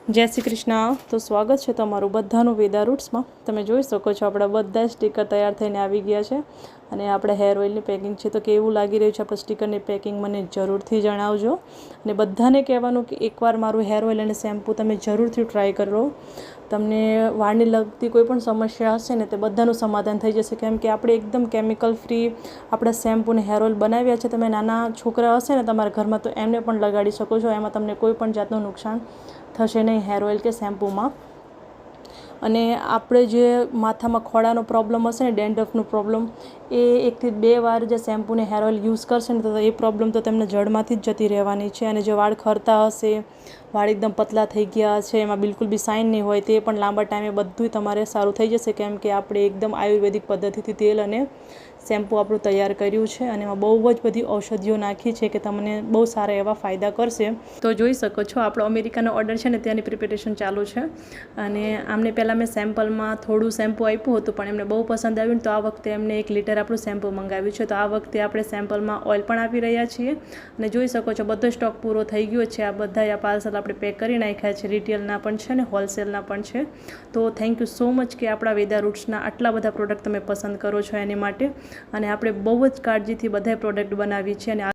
જય શ્રી કૃષ્ણ। તો સ્વાગત છે તમારું બધાનું વેદા રૂટ્સમાં। તમે જોઈ શકો છો આપણા બધા સ્ટીકર તૈયાર થઈને આવી ગયા છે અને આપણે હેર ઓઇલની પેકિંગ છે। તો કેવું લાગી રહ્યું છે આપણા સ્ટીકરની પેકિંગ મને જરૂરથી જણાવજો અને બધાને કહેવાનું કે એકવાર મારું હેર ઓઇલ અને શેમ્પૂ તમે જરૂરથી ટ્રાય કરો। તમને વાળને લગતી કોઈ પણ સમસ્યા હશે ને તે બધાનું સમાધાન થઈ જશે, કેમ કે આપણે એકદમ કેમિકલ ફ્રી આપણા શેમ્પૂ અને હેર ઓઇલ બનાવ્યા છે। તમે નાના છોકરા હશે ને તમારા ઘરમાં તો એમને પણ લગાડી શકો છો, એમાં તમને કોઈ પણ જાતનું નુકસાન થશે નહીં હેર ઓઇલ કે શેમ્પૂમાં। અને આપણે જે માથામાં ખોડાનો પ્રોબ્લેમ હશે ને, ડેન્ડ્રફનો પ્રોબ્લેમ, એ 1 થી 2 વાર જે શેમ્પૂ ને હેર ઓઇલ યુઝ કરશે ને તો એ પ્રોબ્લેમ તો તેમને જડમાંથી જ જતી રહેવાની છે। અને જે વાળ ખરતા હશે, વાળ એકદમ પતલા થઈ ગયા છે, એમાં બિલકુલ બી સાઇન નહીં હોય, તે પણ લાંબા ટાઈમે બધું તમારે સારું થઈ જશે, કેમ કે આપણે એકદમ આયુર્વેદિક પદ્ધતિથી તેલ અને શેમ્પૂ આપણું તૈયાર કર્યું છે અને એમાં બહુ જ બધી ઔષધિઓ નાખી છે કે તમને બહુ સારા એવા ફાયદા કરશે। તો જોઈ શકો છો આપણો અમેરિકાનો ઓર્ડર છે ને ત્યાંની પ્રિપેરેશન ચાલુ છે અને આમને પહેલાં મેં સેમ્પલમાં થોડું શેમ્પૂ આપ્યું હતું પણ એમને બહુ પસંદ આવ્યું, તો આ વખતે એમને 1 લીટર આપણું શેમ્પૂ મંગાવ્યું છે। તો આ વખતે આપણે સેમ્પલમાં ઓઇલ પણ આપી રહ્યા છીએ અને જોઈ શકો છો બધો સ્ટોક પૂરો થઈ ગયો છે। આ બધા આ પાર્સલ આપણે પેક કરી નાખ્યા છે, રિટેલના પણ છે ને હોલસેલના પણ છે। તો થેન્ક યુ સો મચ કે આપણા વેદા રૂટ્સના આટલા બધા પ્રોડક્ટ તમે પસંદ કરો છો એની માટે, અને આપણે બહુ જ કાળજીથી બધા પ્રોડક્ટ બનાવી છે અને